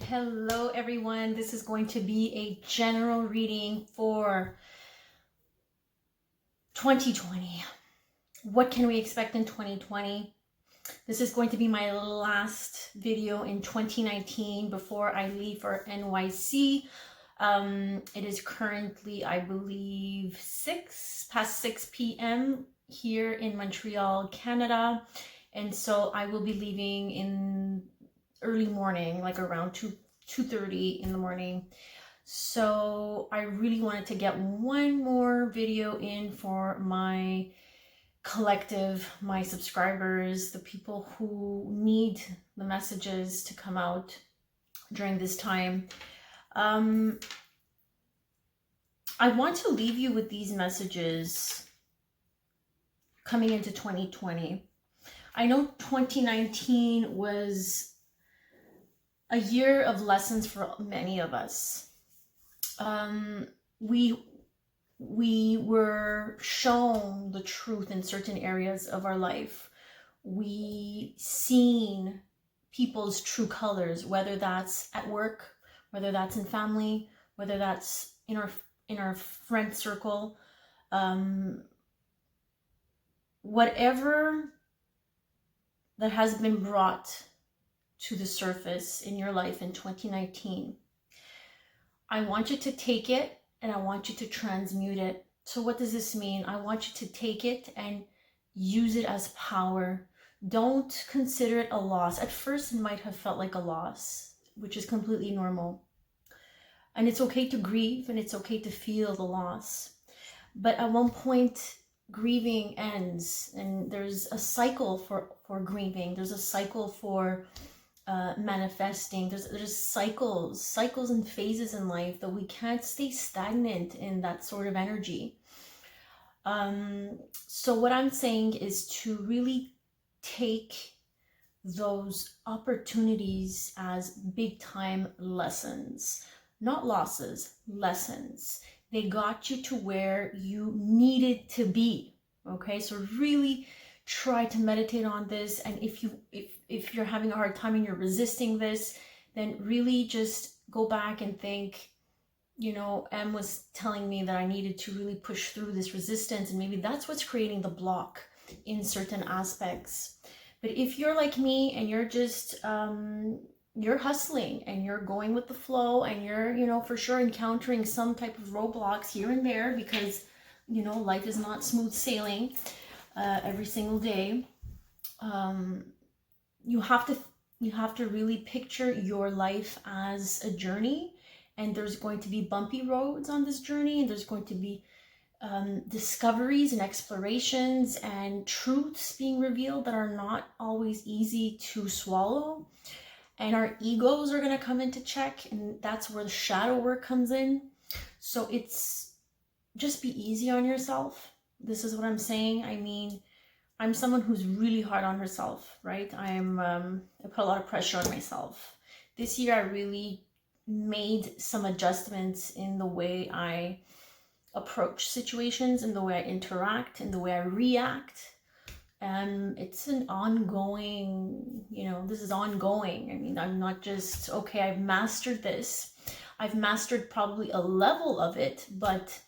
Hello everyone, this is going to be a general reading for 2020. What can we expect in 2020? This is going to be my last video in 2019 before I leave for NYC. It is currently, I believe, past 6 p.m. here in Montreal, Canada. And so I will be leaving in early morning, like around 2:30 in the morning. So I really wanted to get one more video in for my collective, my subscribers, the people who need the messages to come out during this time. I want to leave you with these messages coming into 2020. I know 2019 was a year of lessons for many of us. We were shown the truth in certain areas of our life. We seen people's true colors, whether that's at work, whether that's in family, whether that's in our friend circle, whatever that has been brought to the surface in your life in 2019. I want you to take it and I want you to transmute it. So what does this mean? I want you to take it and use it as power. Don't consider it a loss. At first it might have felt like a loss, which is completely normal. And it's okay to grieve and it's okay to feel the loss. But at one point, grieving ends and there's a cycle for grieving. There's a cycle for manifesting. There's cycles and phases in life that we can't stay stagnant in that sort of energy. So what I'm saying is to really take those opportunities as big time lessons, not losses, lessons. They got you to where you needed to be. Okay, so really try to meditate on this. And if you're having a hard time and you're resisting this, then really just go back and think, you know, Em was telling me that I needed to really push through this resistance, and maybe that's what's creating the block in certain aspects. But if you're like me and you're just you're hustling and you're going with the flow and you're, you know, for sure encountering some type of roadblocks here and there, because, you know, life is not smooth sailing every single day. You have to really picture your life as a journey, and there's going to be bumpy roads on this journey, and there's going to be discoveries and explorations and truths being revealed that are not always easy to swallow. And our egos are going to come into check, and that's where the shadow work comes in. So it's just be easy on yourself. This is what I'm saying. I mean, I'm someone who's really hard on herself, right? I put a lot of pressure on myself. This year, I really made some adjustments in the way I approach situations, in the way I interact, in the way I react. And it's an ongoing, you know, this is ongoing. I mean, I'm not just, okay, I've mastered this. I've mastered probably a level of it, but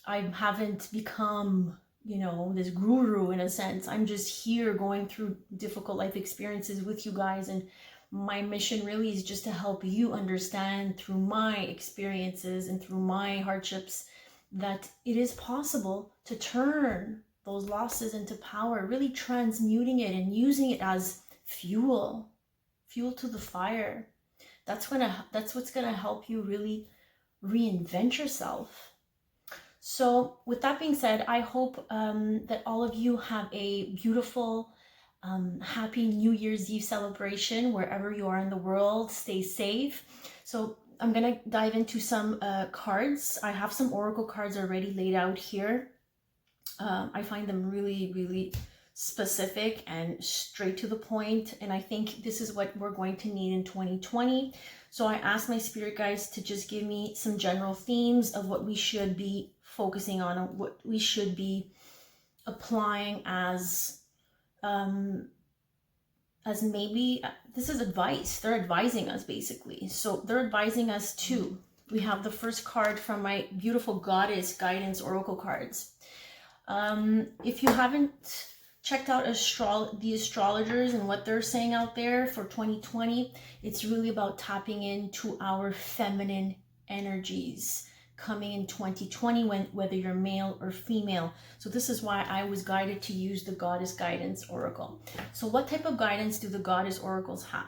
I haven't become, you know, this guru in a sense. I'm just here going through difficult life experiences with you guys, and my mission really is just to help you understand through my experiences and through my hardships that it is possible to turn those losses into power, really transmuting it and using it as fuel to the fire. That's what's gonna help you really reinvent yourself. So with that being said, I hope that all of you have a beautiful, happy New Year's Eve celebration wherever you are in the world. Stay safe. So I'm gonna dive into some cards. I have some oracle cards already laid out here. I find them really, really specific and straight to the point, and I think this is what we're going to need in 2020. So I asked my spirit guides to just give me some general themes of what we should be focusing on and what we should be applying as as maybe this is advice. They're advising us basically. So they're advising us too. We have the first card from my beautiful Goddess Guidance Oracle cards. If you haven't checked out the astrologers and what they're saying out there for 2020, it's really about tapping into our feminine energies coming in 2020, whether you're male or female. So this is why I was guided to use the Goddess Guidance Oracle. So what type of guidance do the Goddess Oracles have?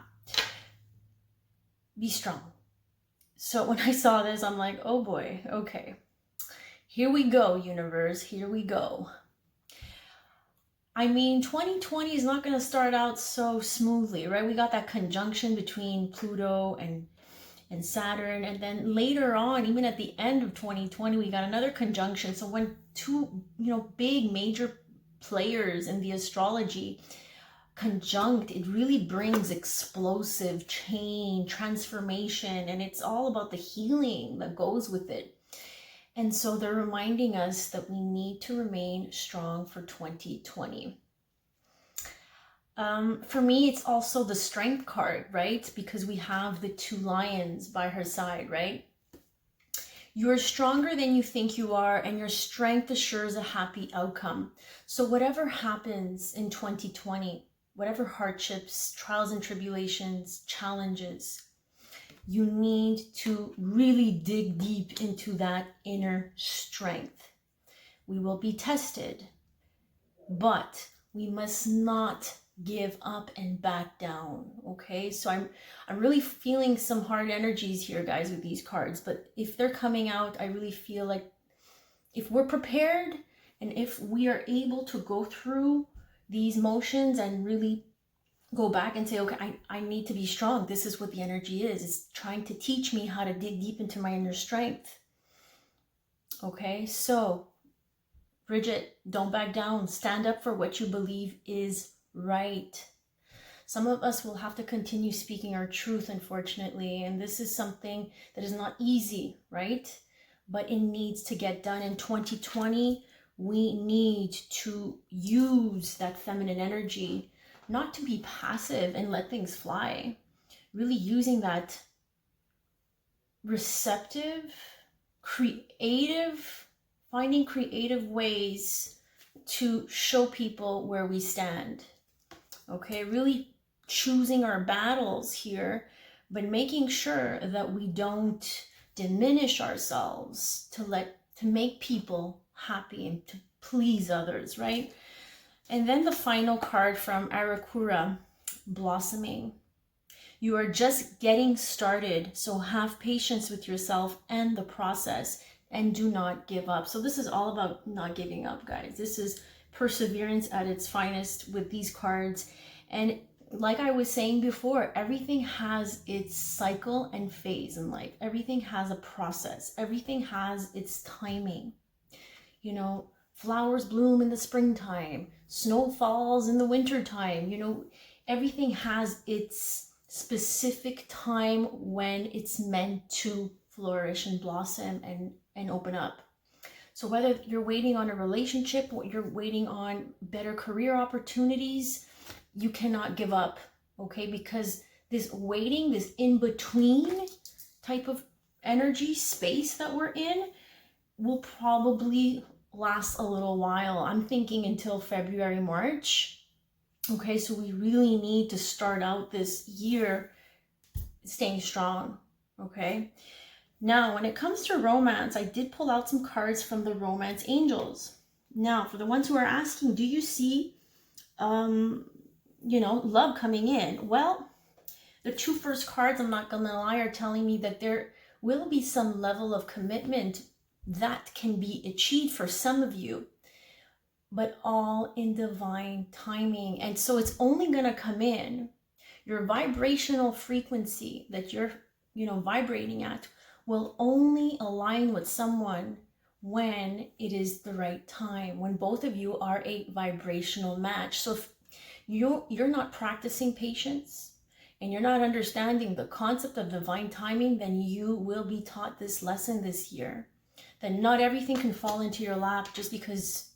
Be strong. So when I saw this, I'm like, oh boy, okay. Here we go, universe, here we go. I mean, 2020 is not going to start out so smoothly, right? We got that conjunction between Pluto and Saturn, and then later on, even at the end of 2020, we got another conjunction. So when two, big major players in the astrology conjunct, it really brings explosive change, transformation, and it's all about the healing that goes with it. And so they're reminding us that we need to remain strong for 2020. For me, it's also the strength card, right? Because we have the two lions by her side, right? You're stronger than you think you are, and your strength assures a happy outcome. So whatever happens in 2020, whatever hardships, trials and tribulations, challenges, you need to really dig deep into that inner strength. We will be tested, but we must not give up and back down. Okay, so I'm really feeling some hard energies here, guys, with these cards. But if they're coming out, I really feel like if we're prepared and if we are able to go through these motions and really go back and say, okay, I need to be strong. This is what the energy is. It's trying to teach me how to dig deep into my inner strength. Okay, so Bridget, don't back down. Stand up for what you believe is right. Some of us will have to continue speaking our truth, unfortunately, and this is something that is not easy, right? But it needs to get done. In 2020, we need to use that feminine energy, not to be passive and let things fly. Really using that receptive, creative, finding creative ways to show people where we stand. Okay, really choosing our battles here, but making sure that we don't diminish ourselves to make people happy and to please others, right? And then the final card from Arakura, Blossoming. You are just getting started, so have patience with yourself and the process, and do not give up. So this is all about not giving up, guys. This is perseverance at its finest with these cards. And like I was saying before, everything has its cycle and phase in life. Everything has a process. Everything has its timing. Flowers bloom in the springtime. Snow falls in the wintertime. Everything has its specific time when it's meant to flourish and blossom and open up. So whether you're waiting on a relationship or you're waiting on better career opportunities, you cannot give up, okay? Because this waiting, this in-between type of energy space that we're in will probably last a little while. I'm thinking until February, March. Okay, so we really need to start out this year staying strong, okay? Now, when it comes to romance, I did pull out some cards from the Romance Angels. Now, for the ones who are asking, do you see, love coming in? Well, the two first cards, I'm not gonna lie, are telling me that there will be some level of commitment that can be achieved for some of you, but all in divine timing. And so it's only gonna come in. Your vibrational frequency that you're, vibrating at will only align with someone when it is the right time, when both of you are a vibrational match. So if you're not practicing patience and you're not understanding the concept of divine timing, then you will be taught this lesson this year, that not everything can fall into your lap just because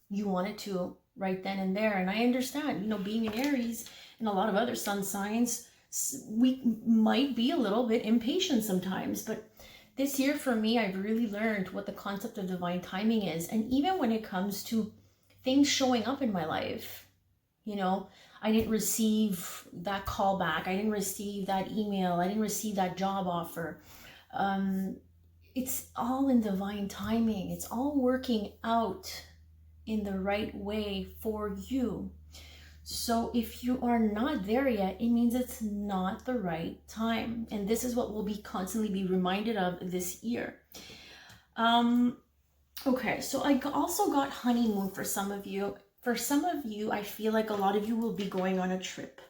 you want it to right then and there. And I understand, being an Aries and a lot of other sun signs, we might be a little bit impatient sometimes. But this year for me, I've really learned what the concept of divine timing is. And even when it comes to things showing up in my life, you know, I didn't receive that call back. I didn't receive that email. I didn't receive that job offer. It's all in divine timing. It's all working out in the right way for you. So if you are not there yet, it means it's not the right time. And this is what we'll be constantly be reminded of this year. Okay, so I also got honeymoon for some of you. For some of you, I feel like a lot of you will be going on a trip.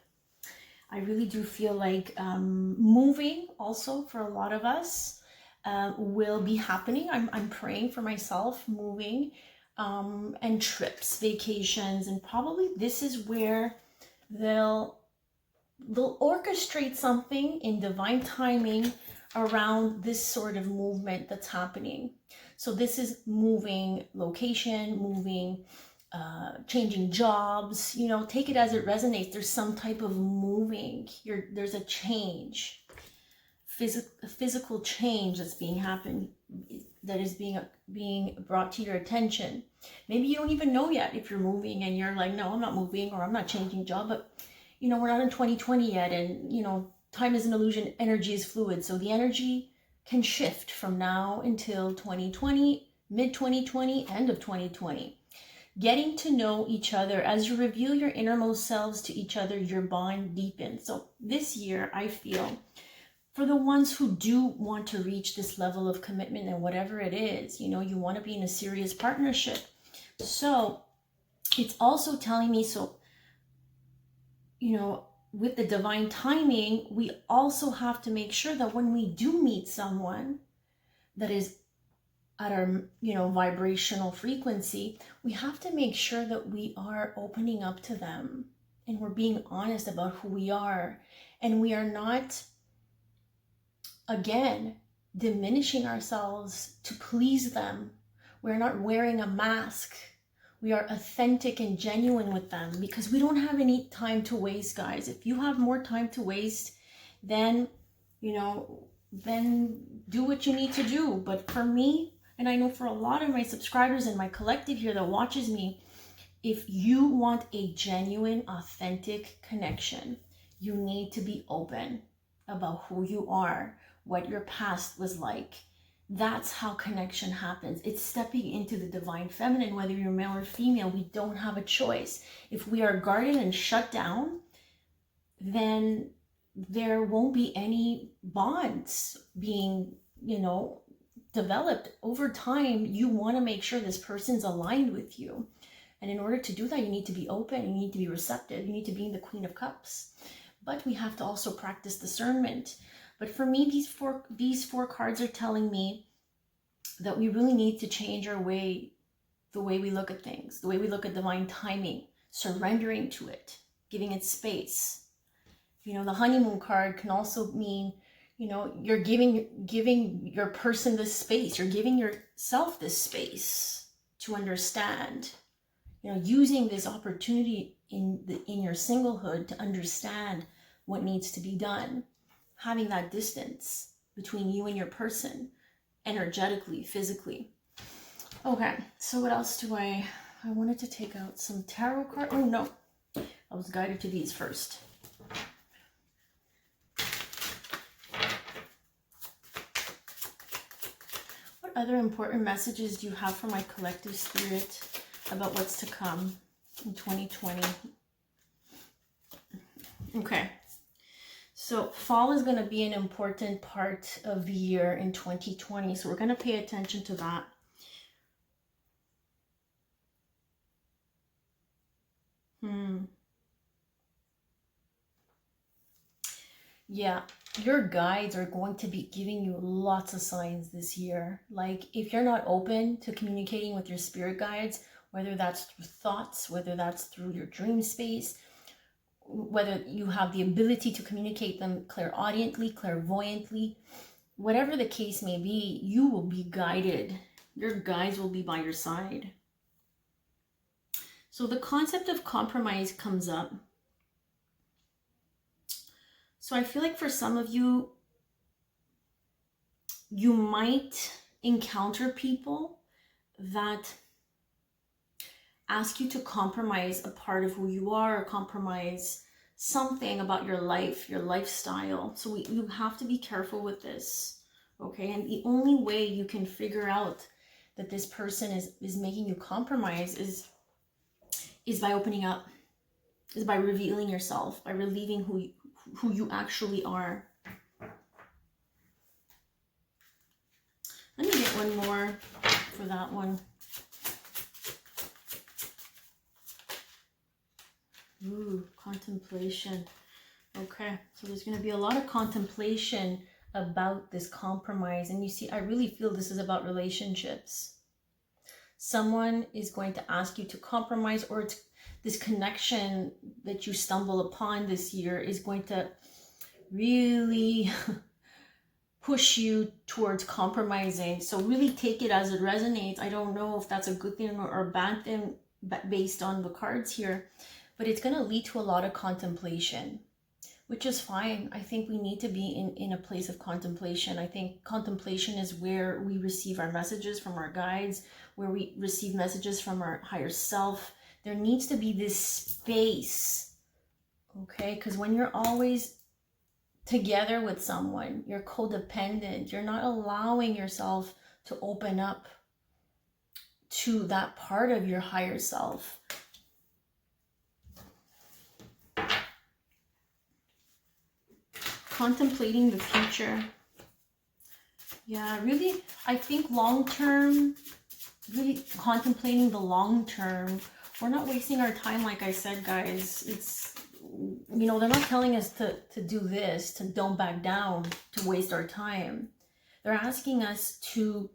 I really do feel like moving also for a lot of us will be happening. I'm praying for myself, moving and trips, vacations, and probably this is where they'll orchestrate something in divine timing around this sort of movement that's happening. So this is moving location, moving, changing jobs, you know, take it as it resonates. There's some type of moving. There's a change, physical change that's that is being brought to your attention. Maybe you don't even know yet if you're moving and you're like, no, I'm not moving, or I'm not changing job. But you know, we're not in 2020 yet, and you know, time is an illusion, energy is fluid. So the energy can shift from now until 2020, mid 2020, end of 2020. Getting to know each other, as you reveal your innermost selves to each other, your bond deepens. So this year, I feel, for the ones who do want to reach this level of commitment and whatever it is, you know, you want to be in a serious partnership. So it's also telling me, so, you know, with the divine timing, we also have to make sure that when we do meet someone that is at our, you know, vibrational frequency, we have to make sure that we are opening up to them and we're being honest about who we are, and we are not, again, diminishing ourselves to please them. We're not wearing a mask. We are authentic and genuine with them, because we don't have any time to waste, guys. If you have more time to waste, then, you know, then do what you need to do. But for me, and I know for a lot of my subscribers and my collective here that watches me, if you want a genuine, authentic connection, you need to be open about who you are, what your past was like. That's how connection happens. It's stepping into the divine feminine, whether you're male or female. We don't have a choice. If we are guarded and shut down, then there won't be any bonds being, you know, developed. Over time, you want to make sure this person's aligned with you. And in order to do that, you need to be open, you need to be receptive, you need to be in the Queen of Cups. But we have to also practice discernment. But for me, these four cards are telling me that we really need to change the way we look at things, the way we look at divine timing, surrendering to it, giving it space. You know, the honeymoon card can also mean, you know, you're giving your person this space, you're giving yourself this space to understand. You know, using this opportunity in your singlehood to understand what needs to be done. Having that distance between you and your person, energetically, physically. Okay, so what else do I wanted to take out some tarot cards. Oh no, I was guided to these first. What other important messages do you have for my collective spirit about what's to come in 2020? Okay. So fall is going to be an important part of the year in 2020. So we're going to pay attention to that. Yeah, your guides are going to be giving you lots of signs this year. Like if you're not open to communicating with your spirit guides, whether that's through thoughts, whether that's through your dream space, whether you have the ability to communicate them clairaudiently, clairvoyantly, whatever the case may be, you will be guided. Your guides will be by your side. So the concept of compromise comes up. So I feel like for some of you, you might encounter people that ask you to compromise a part of who you are, or compromise something about your life, your lifestyle. So you have to be careful with this, okay? And the only way you can figure out that this person is making you compromise is by opening up, is by revealing yourself, by relieving who you actually are. Let me get one more for that one. Ooh, contemplation. Okay, so there's going to be a lot of contemplation about this compromise. And you see, I really feel this is about relationships. Someone is going to ask you to compromise, or it's this connection that you stumble upon this year is going to really push you towards compromising. So really take it as it resonates. I don't know if that's a good thing or a bad thing based on the cards here, but it's going to lead to a lot of contemplation, which is fine. I think we need to be in a place of contemplation. I think contemplation is where we receive our messages from our guides, where we receive messages from our higher self. There needs to be this space, okay? Because when you're always together with someone, you're codependent, you're not allowing yourself to open up to that part of your higher self. Contemplating the future. Yeah, really, I think long term, really contemplating the long term. We're not wasting our time, like I said, guys. It's, you know, they're not telling us to do this, to don't back down, to waste our time. They're asking us to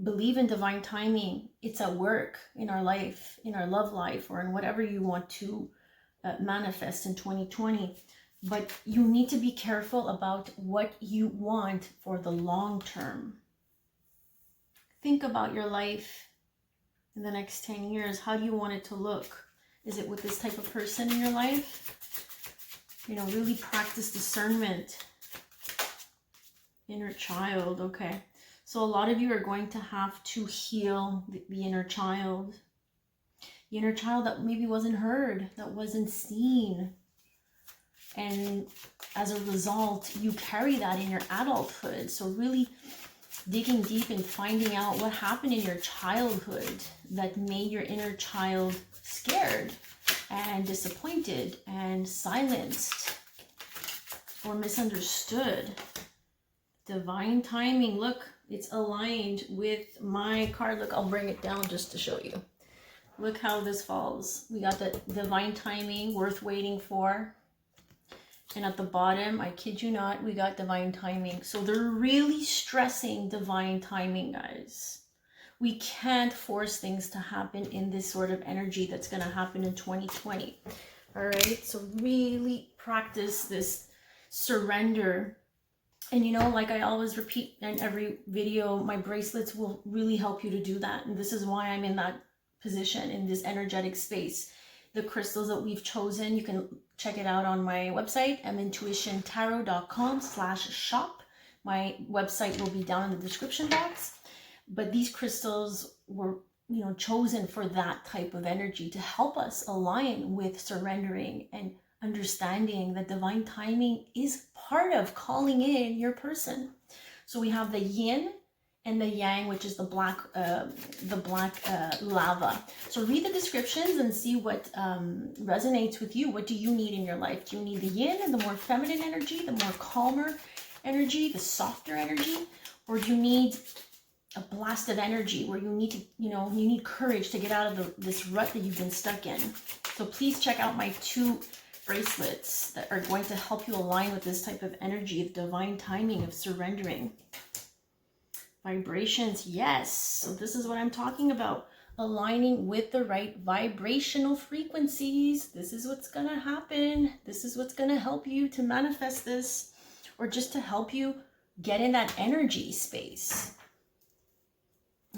believe in divine timing. It's at work in our life, in our love life, or in whatever you want to manifest in 2020. But you need to be careful about what you want for the long term. Think about your life in the next 10 years. How do you want it to look? Is it with this type of person in your life? You know, really practice discernment. Inner child, okay. So a lot of you are going to have to heal the inner child. The inner child that maybe wasn't heard, that wasn't seen. And as a result, you carry that in your adulthood. So really digging deep and finding out what happened in your childhood that made your inner child scared and disappointed and silenced or misunderstood. Divine timing. Look, it's aligned with my card. Look, I'll bring it down just to show you. Look how this falls. We got the divine timing, worth waiting for. And at the bottom, I kid you not, we got divine timing. So they're really stressing divine timing, guys. We can't force things to happen in this sort of energy that's going to happen in 2020. All right, so really practice this surrender. And you know, like I always repeat in every video, my bracelets will really help you to do that. And this is why I'm in that position, in this energetic space. The crystals that we've chosen, you can check it out on my website, mintuitiontarot.com/shop. My website will be down in the description box. But these crystals were, you know, chosen for that type of energy to help us align with surrendering and understanding that divine timing is part of calling in your person. So we have the yin and the yang, which is the black lava. So read the descriptions and see what resonates with you. What do you need in your life? Do you need the yin, the more feminine energy, the more calmer energy, the softer energy? Or do you need a blast of energy where you need to, you know, you need courage to get out of this rut that you've been stuck in? So please check out my 2 bracelets that are going to help you align with this type of energy of divine timing, of surrendering. Vibrations, yes. So this is what I'm talking about. Aligning with the right vibrational frequencies. This is what's going to happen. This is what's going to help you to manifest this, or just to help you get in that energy space.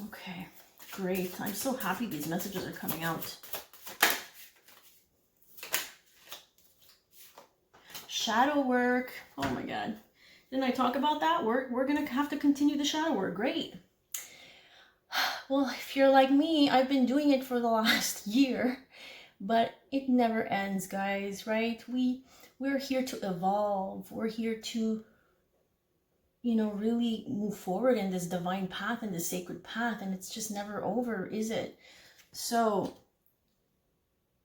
Okay, great. I'm so happy these messages are coming out. shadow work. Oh my God. Didn't I talk about that? We're going to have to continue the shadow work. Great. Well, if you're like me, I've been doing it for the last year, but it never ends, guys, right? We're here to evolve. We're here to, you know, really move forward in this divine path and this sacred path, and it's just never over, is it? So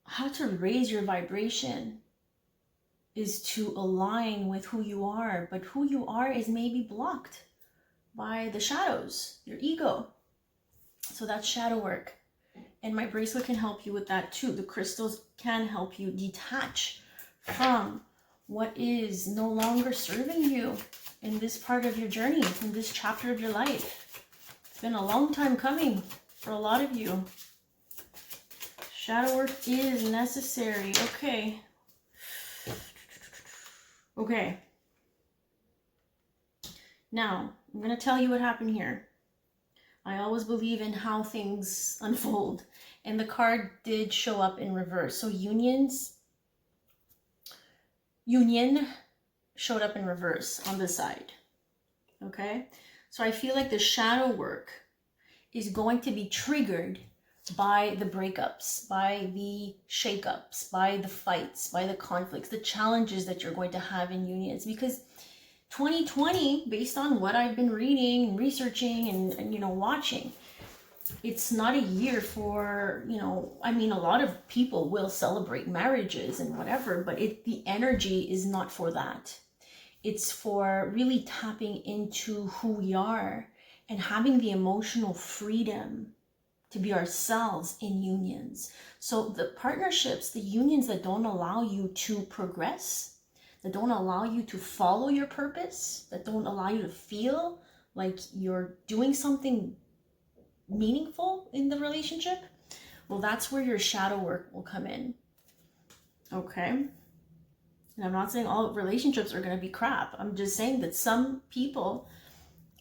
how to raise your vibration is to align with who you are, but who you are is maybe blocked by the shadows, your ego. So that's shadow work. And my bracelet can help you with that too. The crystals can help you detach from what is no longer serving you in this part of your journey, in this chapter of your life. It's been a long time coming for a lot of you. Shadow work is necessary. Okay. Okay. Now, I'm going to tell you what happened here. I always believe in how things unfold. And the card did show up in reverse. So union showed up in reverse on this side. Okay? So I feel like the shadow work is going to be triggered by the breakups, by the shakeups, by the fights, by the conflicts, the challenges that you're going to have in unions. Because 2020, based on what I've been reading and researching and you know, watching, it's not a year for, you know, I mean, a lot of people will celebrate marriages and whatever, but the energy is not for that. It's for really tapping into who we are and having the emotional freedom to be ourselves in unions. So the partnerships, the unions that don't allow you to progress, that don't allow you to follow your purpose, that don't allow you to feel like you're doing something meaningful in the relationship, well, that's where your shadow work will come in. Okay? And I'm not saying all relationships are going to be crap. I'm just saying that some people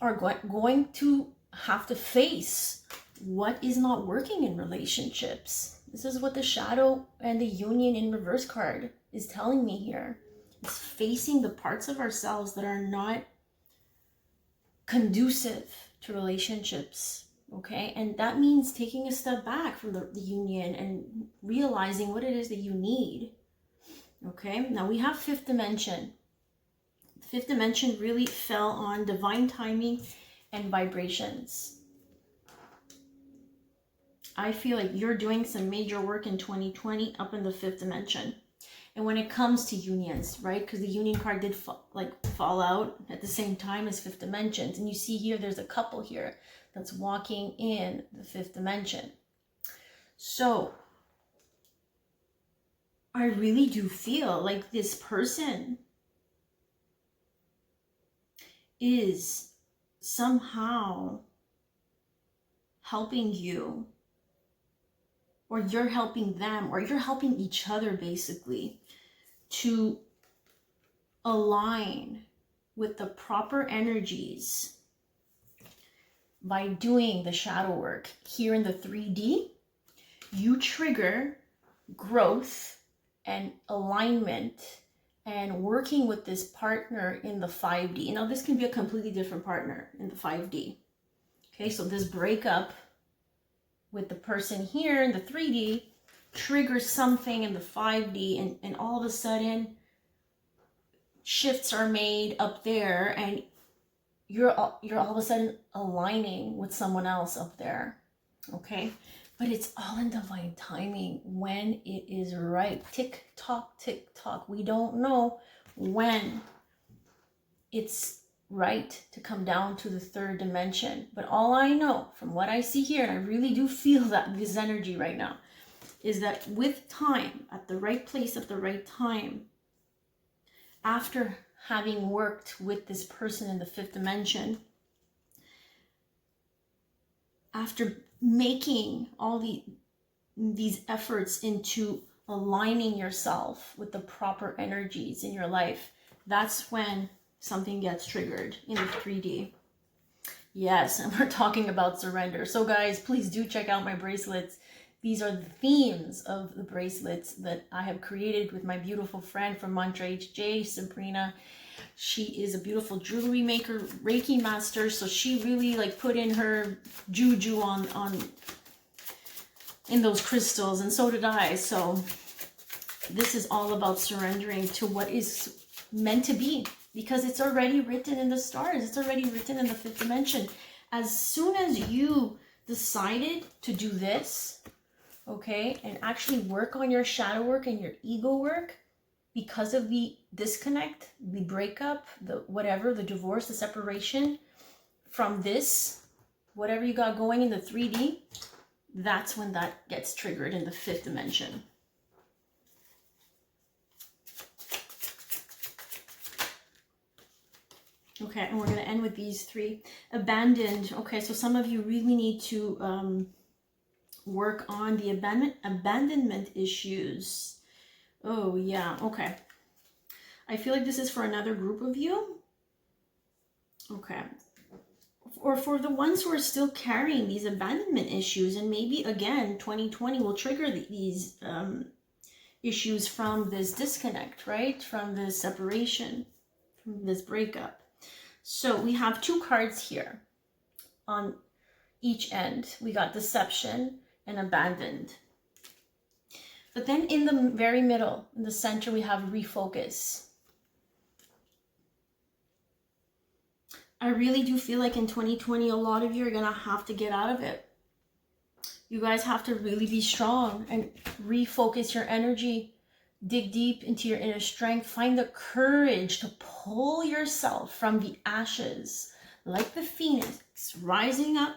are going to have to face what is not working in relationships. This is what the shadow and the union in reverse card is telling me here. It's facing the parts of ourselves that are not conducive to relationships. Okay, and that means taking a step back from the union and realizing what it is that you need. Okay, now we have fifth dimension. The fifth dimension really fell on divine timing and vibrations. I feel like you're doing some major work in 2020 up in the fifth dimension. And when it comes to unions, right? Because the union card did fall out at the same time as fifth dimensions. And you see here, there's a couple here that's walking in the fifth dimension. So I really do feel like this person is somehow helping you, or you're helping them, or you're helping each other basically to align with the proper energies by doing the shadow work. Here in the 3D, you trigger growth and alignment and working with this partner in the 5D. Now, this can be a completely different partner in the 5D. Okay, so this breakup with the person here in the 3D triggers something in the 5D, and all of a sudden shifts are made up there, and you're all of a sudden aligning with someone else up there. Okay, but it's all in divine timing when it is right. Tick tock, tick tock. We don't know when it's right to come down to the third dimension, but all I know from what I see here, and I really do feel that this energy right now, is that with time, at the right place at the right time, after having worked with this person in the fifth dimension, after making all these efforts into aligning yourself with the proper energies in your life, that's when something gets triggered in the 3D. Yes, and we're talking about surrender. So guys, please do check out my bracelets. These are the themes of the bracelets that I have created with my beautiful friend from Mantra HJ, Sabrina. She is a beautiful jewelry maker, Reiki master, so she really like put in her juju in those crystals, and so did I. So this is all about surrendering to what is meant to be, because it's already written in the stars. It's already written in the fifth dimension. As soon as you decided to do this, okay, and actually work on your shadow work and your ego work, because of the disconnect, the breakup, the whatever, the divorce, the separation from this, whatever you got going in the 3D, that's when that gets triggered in the fifth dimension. Okay, and we're going to end with these three. Abandoned. Okay, so some of you really need to work on the abandonment issues. Oh, yeah, okay. I feel like this is for another group of you. Okay. Or for the ones who are still carrying these abandonment issues, and maybe, again, 2020 will trigger these issues from this disconnect, right? From this separation, from this breakup. So we have two cards here on each end. We got deception and abandoned. But then in the very middle, in the center, we have refocus. I really do feel like in 2020, a lot of you are going to have to get out of it. You guys have to really be strong and refocus your energy. Dig deep into your inner strength. Find the courage to pull yourself from the ashes, like the phoenix rising up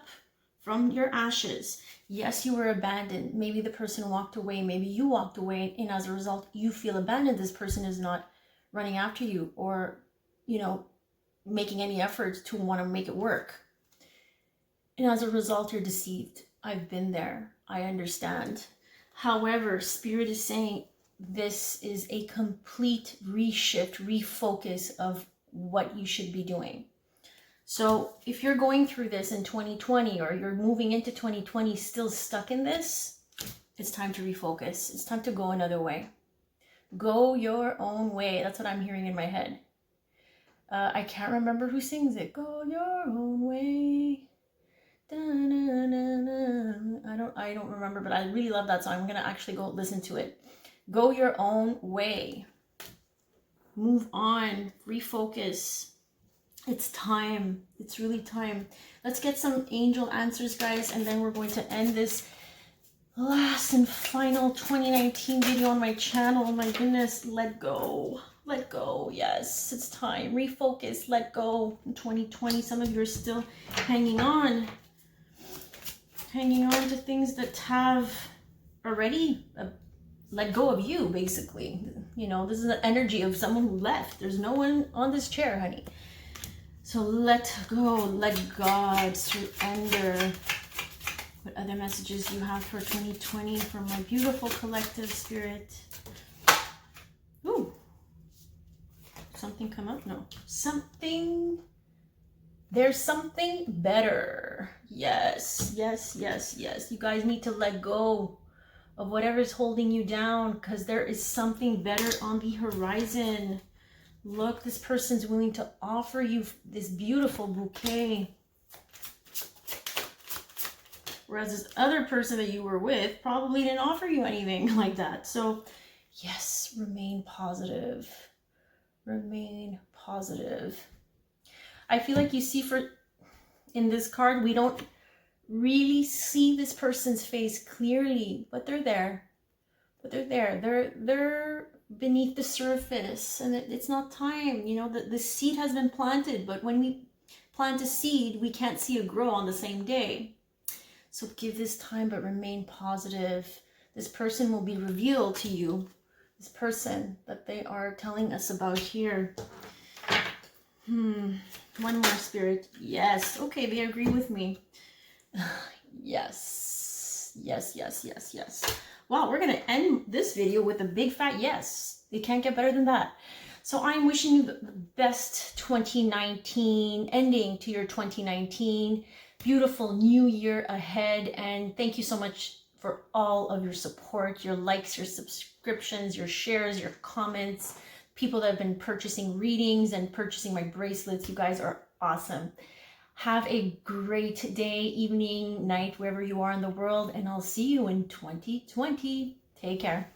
from your ashes. Yes, you were abandoned. Maybe the person walked away. Maybe you walked away, and as a result, you feel abandoned. This person is not running after you, or, you know, making any efforts to want to make it work. And as a result, you're deceived. I've been there. I understand. However, Spirit is saying, this is a complete reshift, refocus of what you should be doing. So if you're going through this in 2020, or you're moving into 2020 still stuck in this, it's time to refocus. It's time to go another way. Go your own way. That's what I'm hearing in my head. I can't remember who sings it. Go your own way. I don't remember, but I really love that song. I'm gonna actually go listen to it. Go your own way. Move on. Refocus. It's time. It's really time. Let's get some angel answers, guys, and then we're going to end this last and final 2019 video on my channel. Oh my goodness. Let go. Let go. Yes, it's time. Refocus. Let go. In 2020, some of you are still hanging on. Hanging on to things that have already let go of you, basically. You know, this is the energy of someone who left. There's no one on this chair, honey. So let go, let God, surrender. What other messages do you have for 2020 from my beautiful collective spirit? Ooh. Something come up? No. Something. There's something better. Yes, yes, yes, yes. You guys need to let go of whatever is holding you down, because there is something better on the horizon. Look, this person's willing to offer you this beautiful bouquet. Whereas this other person that you were with probably didn't offer you anything like that. So yes, remain positive. Remain positive. I feel like you see in this card, we don't really see this person's face clearly, but they're there. But they're there. They're beneath the surface, and it's not time. You know, the seed has been planted, but when we plant a seed, we can't see it grow on the same day. So give this time, but remain positive. This person will be revealed to you. This person that they are telling us about here. One more, Spirit. Yes. Okay, they agree with me. Yes. Yes, yes, yes, yes. Wow, we're going to end this video with a big fat yes. It can't get better than that. So I'm wishing you the best 2019 ending to your 2019. Beautiful new year ahead. And thank you so much for all of your support, your likes, your subscriptions, your shares, your comments, people that have been purchasing readings and purchasing my bracelets. You guys are awesome. Have a great day, evening, night, wherever you are in the world, and I'll see you in 2020. Take care.